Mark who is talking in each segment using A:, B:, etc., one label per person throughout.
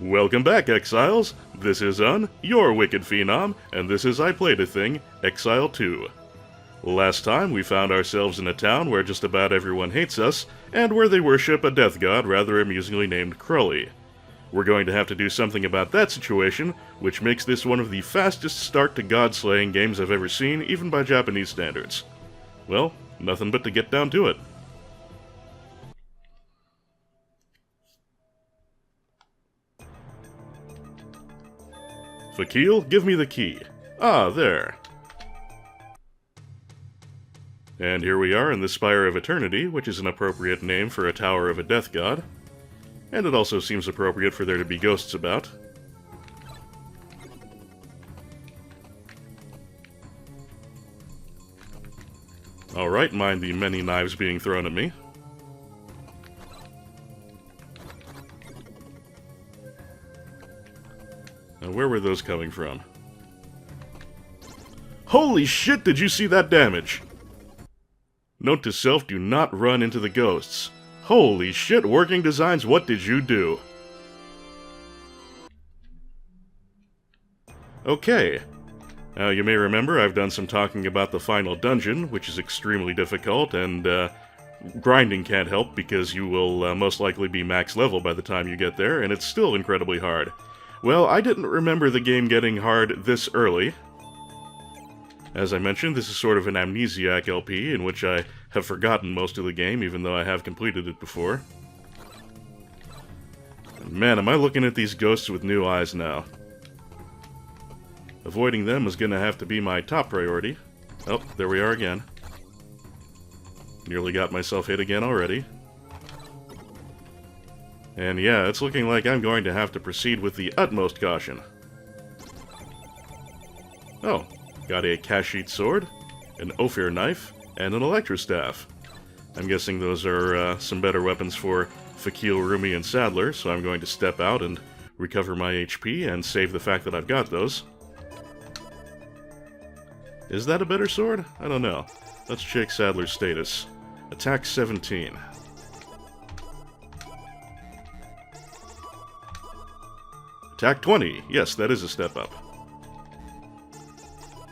A: Welcome back, Exiles! This is your Wicked Phenom, and this is I Played a Thing, Exile 2. Last time, we found ourselves in a town where just about everyone hates us, and where they worship a death god rather amusingly named Crowley. We're going to have to do something about that situation, which makes this one of the fastest start to god-slaying games I've ever seen, even by Japanese standards. Well, nothing but to get down to it. Fakil, give me the key. Ah, there. And here we are in the Spire of Eternity, which is an appropriate name for a tower of a death god. And it also seems appropriate for there to be ghosts about. Alright, mind the many knives being thrown at me. Now, where were those coming from? Holy shit, did you see that damage? Note to self, do not run into the ghosts. Holy shit, Working Designs, what did you do? Okay. Now, you may remember I've done some talking about the final dungeon, which is extremely difficult, and grinding can't help because you will most likely be max level by the time you get there, and it's still incredibly hard. Well, I didn't remember the game getting hard this early. As I mentioned, this is sort of an amnesiac LP, in which I have forgotten most of the game, even though I have completed it before. And man, am I looking at these ghosts with new eyes now. Avoiding them is gonna have to be my top priority. Oh, there we are again. Nearly got myself hit again already. And yeah, it's looking like I'm going to have to proceed with the utmost caution. Oh, got a Kashyyyk sword, an Ophir knife, and an Electrostaff. I'm guessing those are some better weapons for Fakil, Rumi, and Sadler, so I'm going to step out and recover my HP and save the fact that I've got those. Is that a better sword? I don't know. Let's check Sadler's status. Attack 17. Attack 20! Yes, that is a step up.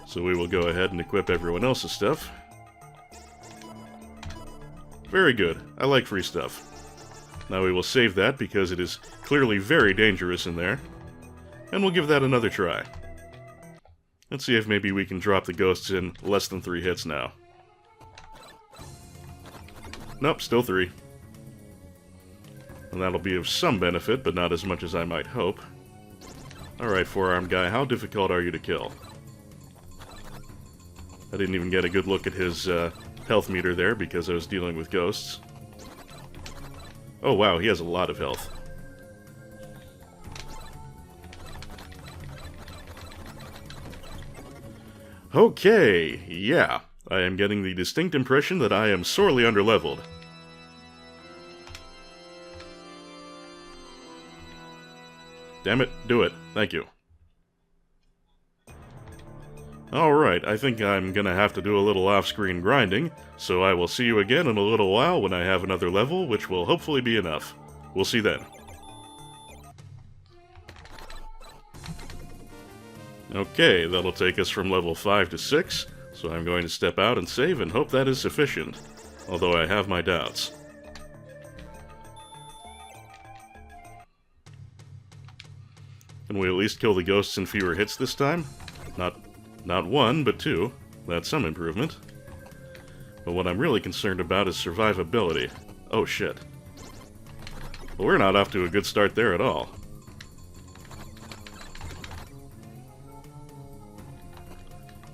A: So we will go ahead and equip everyone else's stuff. Very good. I like free stuff. Now we will save that because it is clearly very dangerous in there. And we'll give that another try. Let's see if maybe we can drop the ghosts in less than 3 hits now. Nope, still 3. And that'll be of some benefit, but not as much as I might hope. Alright, four-armed guy, how difficult are you to kill? I didn't even get a good look at his health meter there because I was dealing with ghosts. Oh wow, he has a lot of health. Okay, yeah. I am getting the distinct impression that I am sorely underleveled. Damn it, do it. Thank you. Alright, I think I'm gonna have to do a little off-screen grinding, so I will see you again in a little while when I have another level, which will hopefully be enough. We'll see then. Okay, that'll take us from level 5 to 6, so I'm going to step out and save and hope that is sufficient, although I have my doubts. Can we at least kill the ghosts in fewer hits this time? Not 1, but 2. That's some improvement. But what I'm really concerned about is survivability. Oh shit. Well, we're not off to a good start there at all.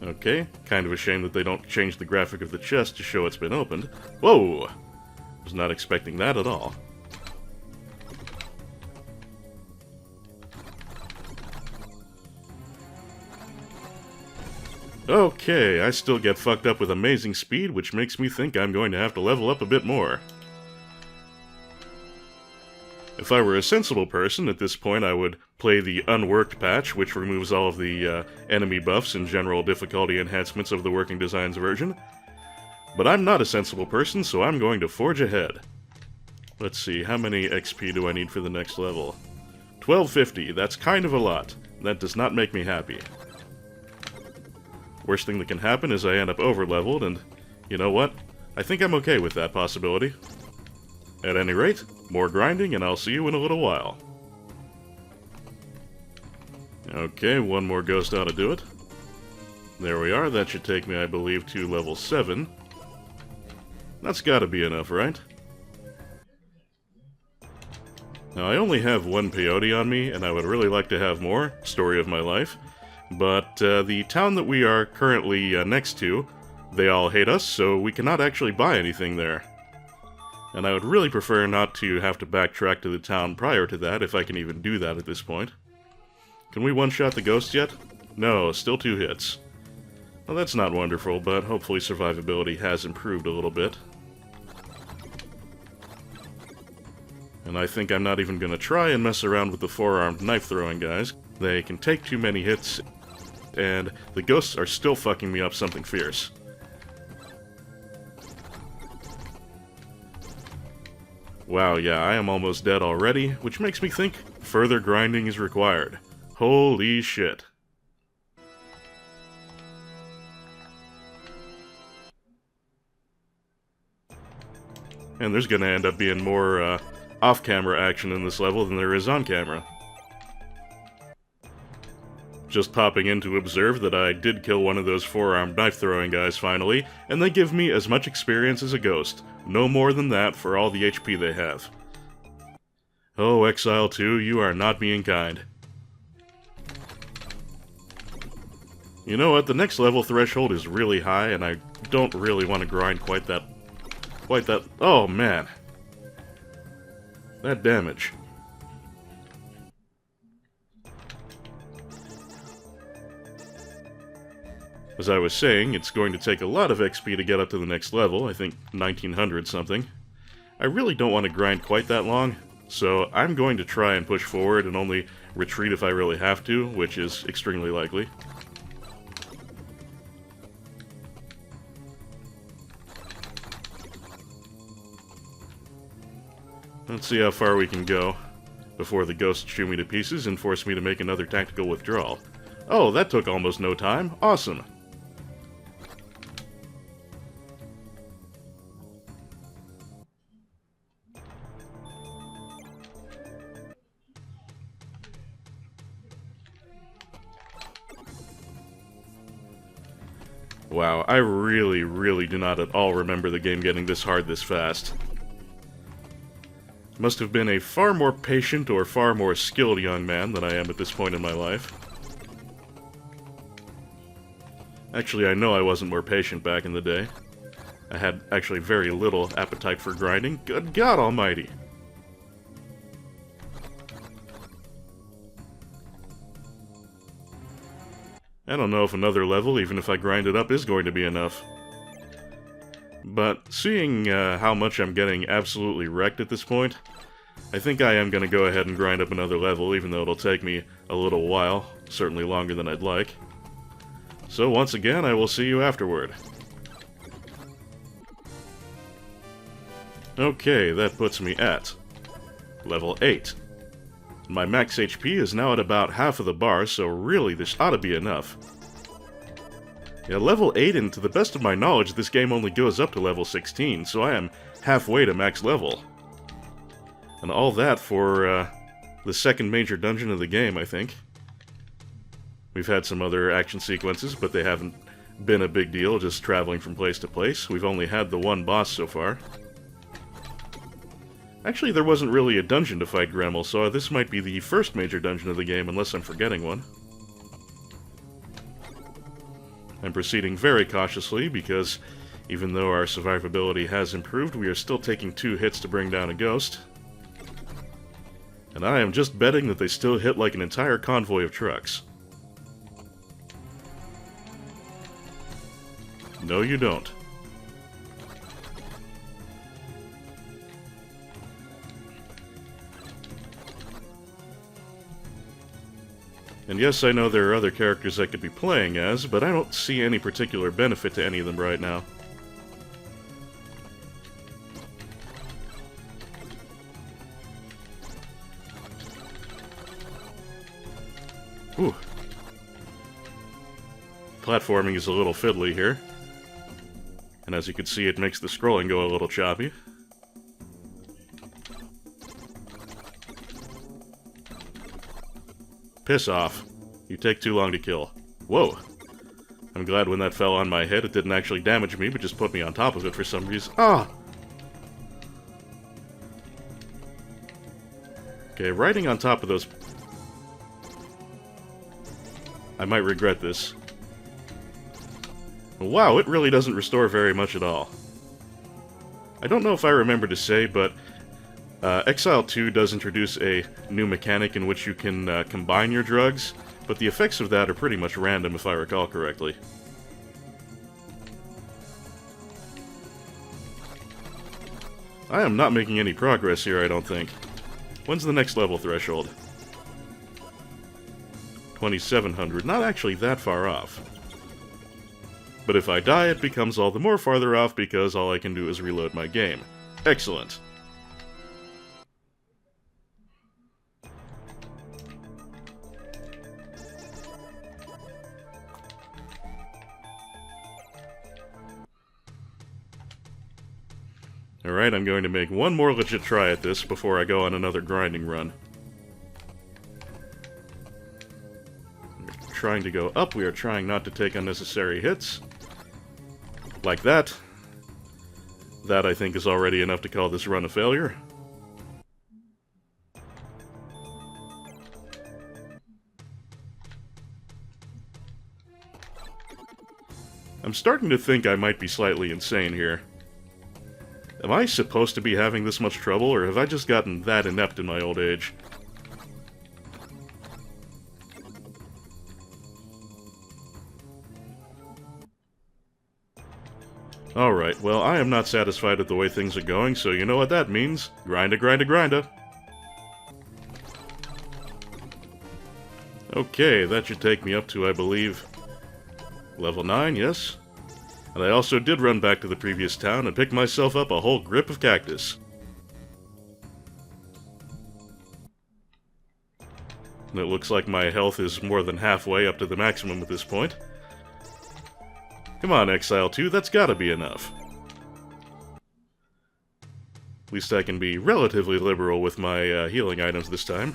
A: Okay, kind of a shame that they don't change the graphic of the chest to show it's been opened. Whoa! Was not expecting that at all. Okay, I still get fucked up with amazing speed, which makes me think I'm going to have to level up a bit more. If I were a sensible person, at this point I would play the unworked patch, which removes all of the enemy buffs and general difficulty enhancements of the Working Designs version. But I'm not a sensible person, so I'm going to forge ahead. Let's see, how many XP do I need for the next level? 1250, that's kind of a lot. That does not make me happy. Worst thing that can happen is I end up over-leveled, and you know what? I think I'm okay with that possibility. At any rate, more grinding, and I'll see you in a little while. Okay, one more ghost ought to do it. There we are, that should take me, I believe, to level 7. That's gotta be enough, right? Now, I only have one peyote on me, and I would really like to have more, story of my life. But the town that we are currently next to, they all hate us, so we cannot actually buy anything there. And I would really prefer not to have to backtrack to the town prior to that, if I can even do that at this point. Can we one-shot the ghost yet? No, still 2 hits. Well, that's not wonderful, but hopefully survivability has improved a little bit. And I think I'm not even going to try and mess around with the 4-armed knife-throwing guys. They can take too many hits, and the ghosts are still fucking me up something fierce. Wow, yeah, I am almost dead already, which makes me think further grinding is required. Holy shit. And there's gonna end up being more off-camera action in this level than there is on-camera. Just popping in to observe that I did kill one of those 4-armed knife-throwing guys finally, and they give me as much experience as a ghost. No more than that for all the HP they have. Oh, Exile 2, you are not being kind. You know what, the next level threshold is really high, and I don't really want to grind quite that... Oh, man. That damage. As I was saying, it's going to take a lot of XP to get up to the next level, I think 1900 something. I really don't want to grind quite that long, so I'm going to try and push forward and only retreat if I really have to, which is extremely likely. Let's see how far we can go before the ghosts chew me to pieces and force me to make another tactical withdrawal. Oh, that took almost no time. Awesome. Wow, I really do not at all remember the game getting this hard this fast. Must have been a far more patient or far more skilled young man than I am at this point in my life. Actually, I know I wasn't more patient back in the day. I had actually very little appetite for grinding. Good God almighty! I don't know if another level, even if I grind it up, is going to be enough. But seeing how much I'm getting absolutely wrecked at this point, I think I am going to go ahead and grind up another level, even though it'll take me a little while, certainly longer than I'd like. So once again, I will see you afterward. Okay, that puts me at level 8. My max HP is now at about half of the bar, so really this ought to be enough. Yeah, level 8, and to the best of my knowledge, this game only goes up to level 16, so I am halfway to max level. And all that for the second major dungeon of the game, I think. We've had some other action sequences, but they haven't been a big deal, just traveling from place to place. We've only had the one boss so far. Actually, there wasn't really a dungeon to fight Gremmel, so this might be the first major dungeon of the game, unless I'm forgetting one. I'm proceeding very cautiously, because even though our survivability has improved, we are still taking 2 hits to bring down a ghost. And I am just betting that they still hit like an entire convoy of trucks. No, you don't. And yes, I know there are other characters I could be playing as, but I don't see any particular benefit to any of them right now. Ooh. Platforming is a little fiddly here. And as you can see, it makes the scrolling go a little choppy. Piss off. You take too long to kill. Whoa. I'm glad when that fell on my head it didn't actually damage me, but just put me on top of it for some reason. Ah! Okay, riding on top of those... I might regret this. Wow, it really doesn't restore very much at all. I don't know if I remember to say, but Exile 2 does introduce a new mechanic in which you can combine your drugs, but the effects of that are pretty much random if I recall correctly. I am not making any progress here, I don't think. When's the next level threshold? 2700, not actually that far off. But if I die, it becomes all the more farther off because all I can do is reload my game. Excellent. Alright, I'm going to make one more legit try at this before I go on another grinding run. We're trying to go up, we are trying not to take unnecessary hits. Like that. That, I think, is already enough to call this run a failure. I'm starting to think I might be slightly insane here. Am I supposed to be having this much trouble, or have I just gotten that inept in my old age? Alright, well, I am not satisfied with the way things are going, so you know what that means. Grinda, grinda, grinda. Okay, that should take me up to, I believe, level 9, yes? And I also did run back to the previous town and pick myself up a whole grip of cactus. And it looks like my health is more than halfway up to the maximum at this point. Come on, Exile 2, that's gotta be enough. At least I can be relatively liberal with my healing items this time.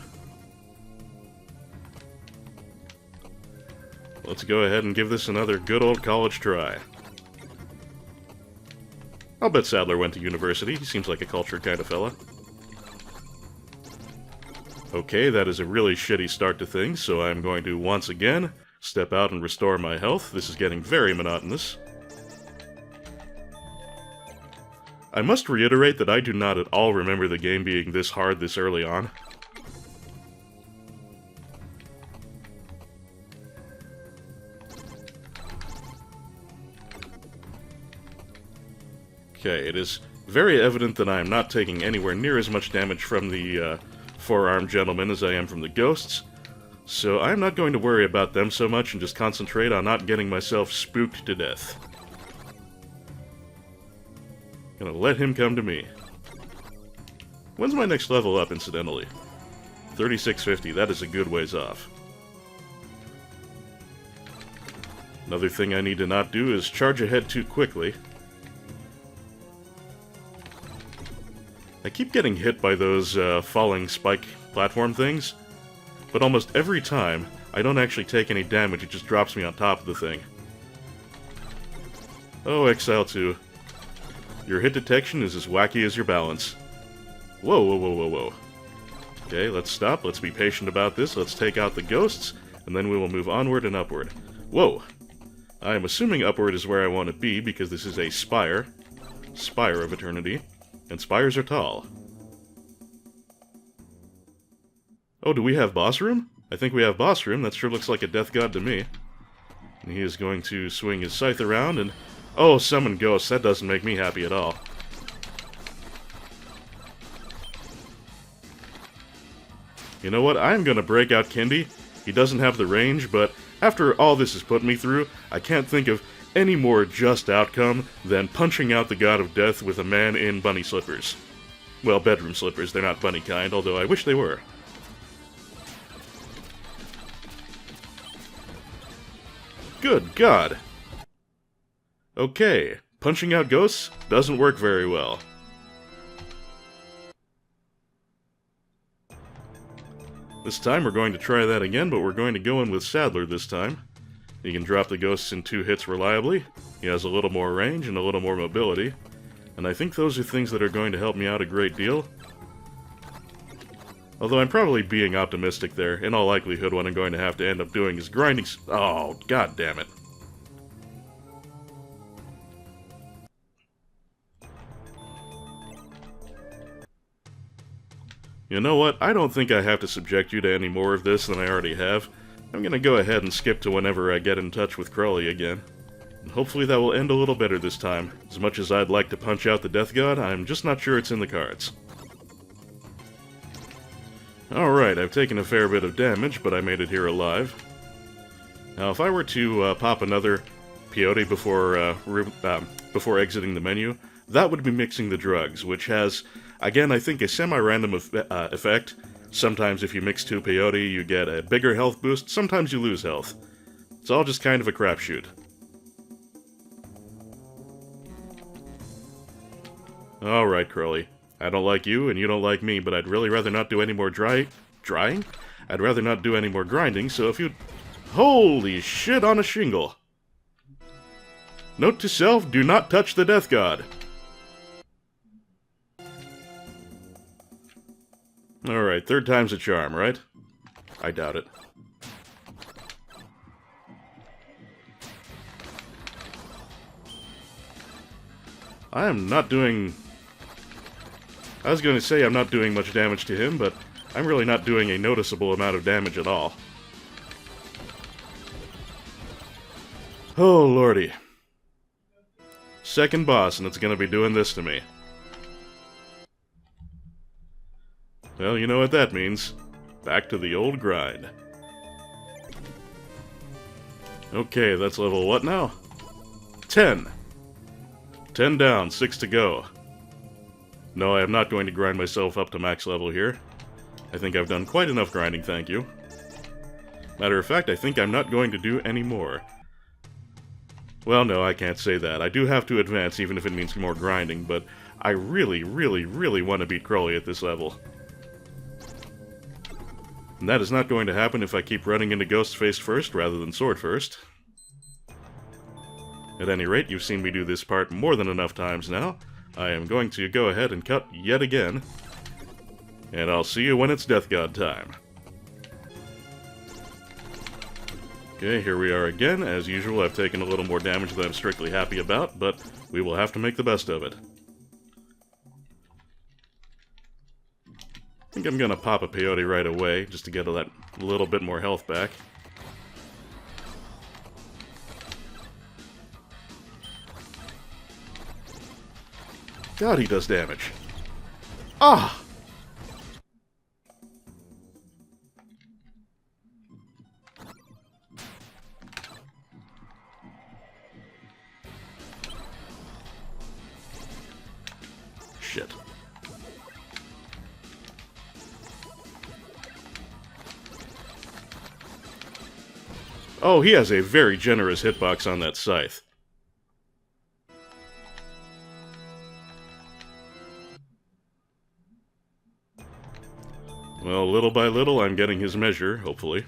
A: Let's go ahead and give this another good old college try. I'll bet Sadler went to university. He seems like a cultured kind of fella. Okay, that is a really shitty start to things, so I'm going to once again step out and restore my health. This is getting very monotonous. I must reiterate that I do not at all remember the game being this hard this early on. Okay, it is very evident that I am not taking anywhere near as much damage from the four-armed gentlemen as I am from the ghosts, so I'm not going to worry about them so much and just concentrate on not getting myself spooked to death. Gonna let him come to me. When's my next level up, incidentally? 3650, that is a good ways off. Another thing I need to not do is charge ahead too quickly. I keep getting hit by those falling spike platform things, but almost every time, I don't actually take any damage, it just drops me on top of the thing. Oh, Exile 2. Your hit detection is as wacky as your balance. Whoa, whoa, whoa, whoa, whoa. Okay, let's stop, let's be patient about this, let's take out the ghosts, and then we will move onward and upward. Whoa! I am assuming upward is where I want to be, because this is a spire. Spire of Eternity. And spires are tall. Oh, do we have boss room? I think we have boss room. That sure looks like a death god to me. And he is going to swing his scythe around and... Oh, summon ghosts. That doesn't make me happy at all. You know what? I'm gonna break out Kendi. He doesn't have the range, but after all this has put me through, I can't think of any more just outcome than punching out the god of death with a man in bunny slippers. Well, bedroom slippers, they're not bunny kind, although I wish they were. Good God! Okay, punching out ghosts doesn't work very well. This time we're going to try that again, but we're going to go in with Sadler this time. He can drop the ghosts in 2 hits reliably, he has a little more range and a little more mobility, and I think those are things that are going to help me out a great deal. Although I'm probably being optimistic there. In all likelihood, what I'm going to have to end up doing is grinding oh, god damn it. You know what? I don't think I have to subject you to any more of this than I already have. I'm gonna go ahead and skip to whenever I get in touch with Crowley again. And hopefully that will end a little better this time. As much as I'd like to punch out the Death God, I'm just not sure it's in the cards. Alright, I've taken a fair bit of damage, but I made it here alive. Now, if I were to pop another peyote before exiting the menu, that would be mixing the drugs, which has, again, I think a semi-random effect. Sometimes if you mix 2 peyote, you get a bigger health boost, sometimes you lose health. It's all just kind of a crapshoot. Alright, Crowley. I don't like you, and you don't like me, but I'd really rather not do any more drying? I'd rather not do any more grinding, so if you'd... Holy shit on a shingle! Note to self, do not touch the Death God! Alright, 3rd time's a charm, right? I doubt it. I am not doing... I was going to say I'm not doing much damage to him, but I'm really not doing a noticeable amount of damage at all. Oh, lordy. 2nd boss, and it's going to be doing this to me. Well, you know what that means. Back to the old grind. Okay, that's level what now? 10. 10 down, 6 to go. No, I am not going to grind myself up to max level here. I think I've done quite enough grinding, thank you. Matter of fact, I think I'm not going to do any more. Well, no, I can't say that. I do have to advance, even if it means more grinding, but I really, really, really want to beat Crowley at this level. And that is not going to happen if I keep running into Ghost face first rather than Sword first. At any rate, you've seen me do this part more than enough times now. I am going to go ahead and cut yet again. And I'll see you when it's Death God time. Okay, here we are again. As usual, I've taken a little more damage than I'm strictly happy about, but we will have to make the best of it. I think I'm gonna pop a peyote right away, just to get that little bit more health back. God, he does damage. Ah! Shit. Oh, he has a very generous hitbox on that scythe. Well, little by little, I'm getting his measure, hopefully.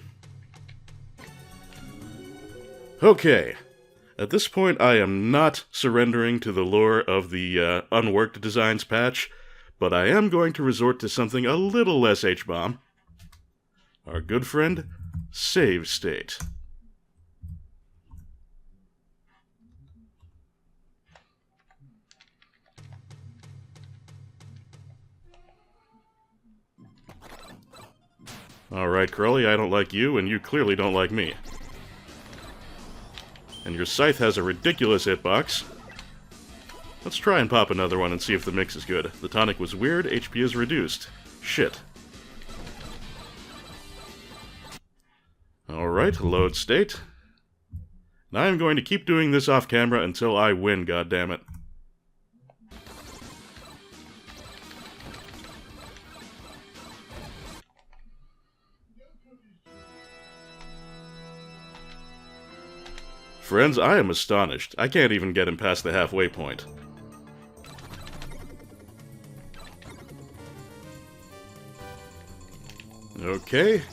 A: Okay. At this point, I am not surrendering to the lure of the Unworked Designs patch, but I am going to resort to something a little less H-bomb. Our good friend, Save State. Alright, Crowley, I don't like you, and you clearly don't like me. And your scythe has a ridiculous hitbox. Let's try and pop another one and see if the mix is good. The tonic was weird, HP is reduced. Shit. Alright, load state. Now I'm going to keep doing this off camera until I win, goddammit. Friends, I am astonished. I can't even get him past the halfway point. Okay.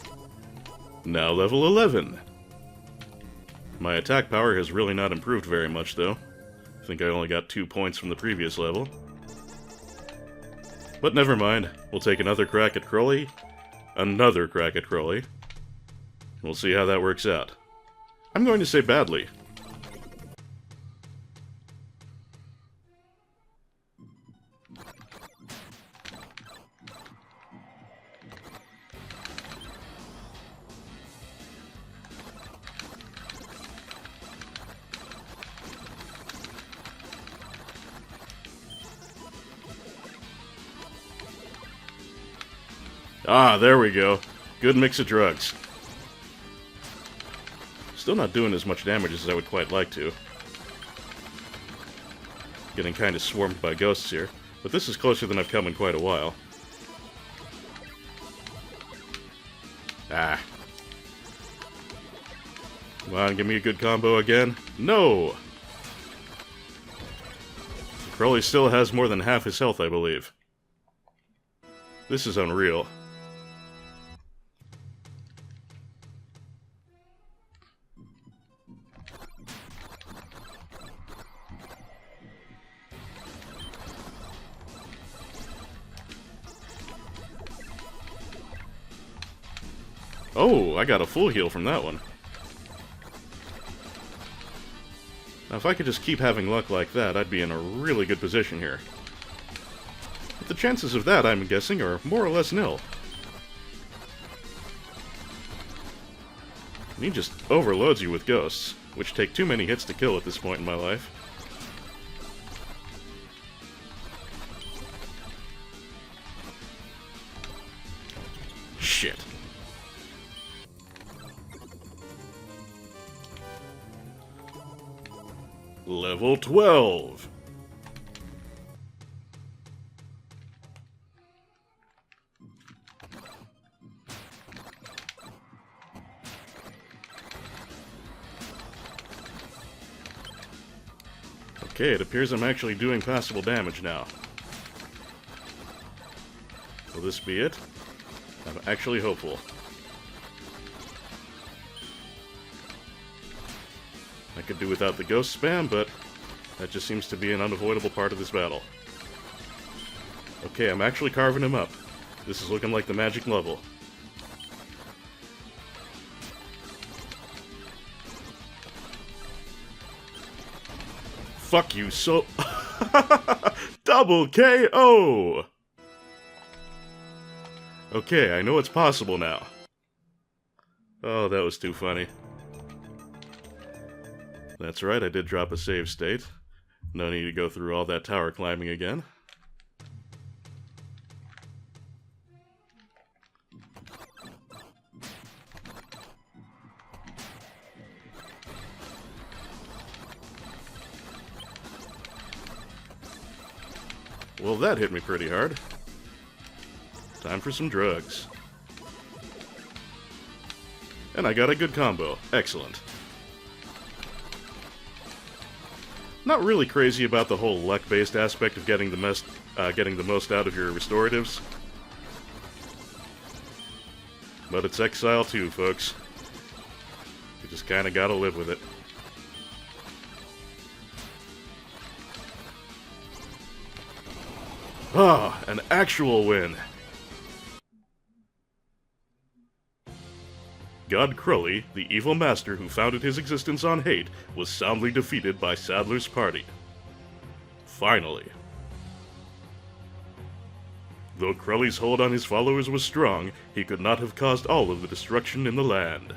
A: Now level 11. My attack power has really not improved very much, though. I think I only got 2 points from the previous level. But never mind. We'll take another crack at Crowley. Another crack at Crowley. We'll see how that works out. I'm going to say badly. Ah, there we go. Good mix of drugs. Still not doing as much damage as I would quite like to. Getting kind of swarmed by ghosts here. But this is closer than I've come in quite a while. Ah. Come on, give me a good combo again. No! Crowley still has more than half his health, I believe. This is unreal. Oh, I got a full heal from that one. Now, if I could just keep having luck like that, I'd be in a really good position here. But the chances of that, I'm guessing, are more or less nil. And he just overloads you with ghosts, which take too many hits to kill at this point in my life. Shit. Level 12. Okay, it appears I'm actually doing passable damage now. Will this be it? I'm actually hopeful. I could do without the ghost spam, but that just seems to be an unavoidable part of this battle. Okay, I'm actually carving him up. This is looking like the magic level. Fuck you so... Double KO! Okay, I know it's possible now. Oh, that was too funny. That's right, I did drop a save state. No need to go through all that tower climbing again. Well, that hit me pretty hard. Time for some drugs. And I got a good combo. Excellent. Not really crazy about the whole luck-based aspect of getting the most out of your restoratives. But it's Exile 2, folks. You just kinda gotta live with it. Ah, an actual win! God Crowley, the evil master who founded his existence on hate, was soundly defeated by Sadler's party. Finally. Though Crowley's hold on his followers was strong, he could not have caused all of the destruction in the land.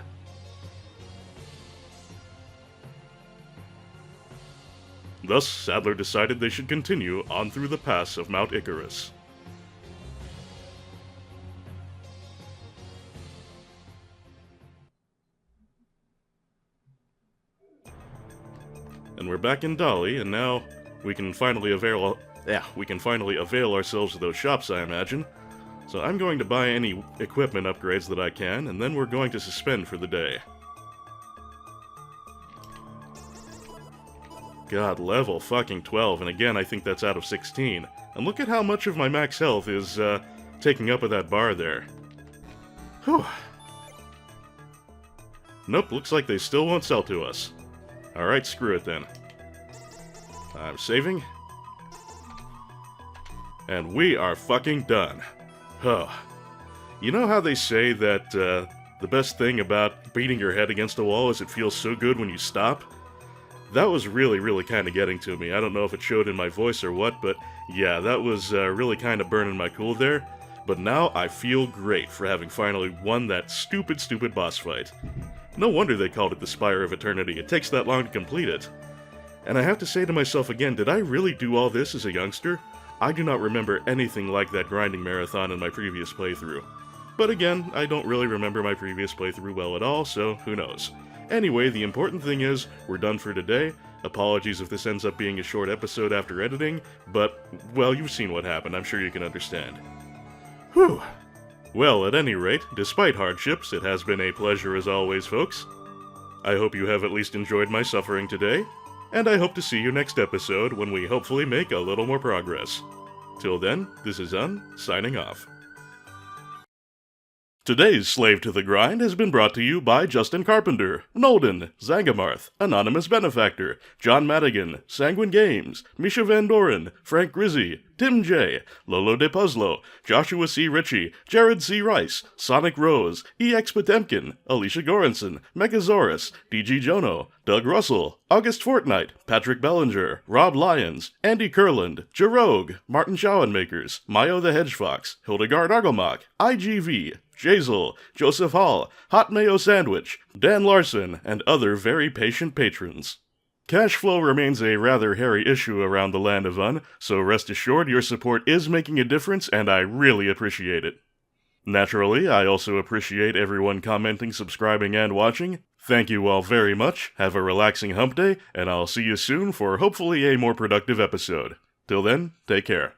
A: Thus, Sadler decided they should continue on through the pass of Mount Icarus. And we're back in Dolly, and now we can finally avail ourselves of those shops, I imagine. So I'm going to buy any equipment upgrades that I can, and then we're going to suspend for the day. God, level fucking 12, and again, I think that's out of 16. And look at how much of my max health is, taking up of that bar there. Whew. Nope, looks like they still won't sell to us. Alright, screw it then. I'm saving. And we are fucking done. Huh. You know how they say that, the best thing about beating your head against a wall is it feels so good when you stop? That was really kind of getting to me. I don't know if it showed in my voice or what, but yeah, that was really kind of burning my cool there. But now I feel great for having finally won that stupid boss fight. No wonder they called it the Spire of Eternity. It takes that long to complete it. And I have to say to myself again, did I really do all this as a youngster? I do not remember anything like that grinding marathon in my previous playthrough. But again, I don't really remember my previous playthrough well at all, so who knows. Anyway, the important thing is, we're done for today. Apologies if this ends up being a short episode after editing, but, well, you've seen what happened, I'm sure you can understand. Whew. Well, at any rate, despite hardships, it has been a pleasure as always, folks. I hope you have at least enjoyed my suffering today, and I hope to see you next episode when we hopefully make a little more progress. Till then, this is signing off. Today's Slave to the Grind has been brought to you by Justin Carpenter, Nolden, Zangamarth, Anonymous Benefactor, John Madigan, Sanguine Games, Misha Van Doren, Frank Grizzy, Tim J, Lolo De Puzzlo, Joshua C. Ritchie, Jared C. Rice, Sonic Rose, EX Potemkin, Alicia Goranson, Megasaurus, DG Jono, Doug Russell, August Fortnite, Patrick Bellinger, Rob Lyons, Andy Kurland, Jarogue, Martin Schoenmakers, Mayo the Hedgefox, Hildegard Argomach, IGV, Jazel, Joseph Hall, Hot Mayo Sandwich, Dan Larson, and other very patient patrons. Cash flow remains a rather hairy issue around the land of Un, so rest assured your support is making a difference and I really appreciate it. Naturally, I also appreciate everyone commenting, subscribing, and watching. Thank you all very much, have a relaxing hump day, and I'll see you soon for hopefully a more productive episode. Till then, take care.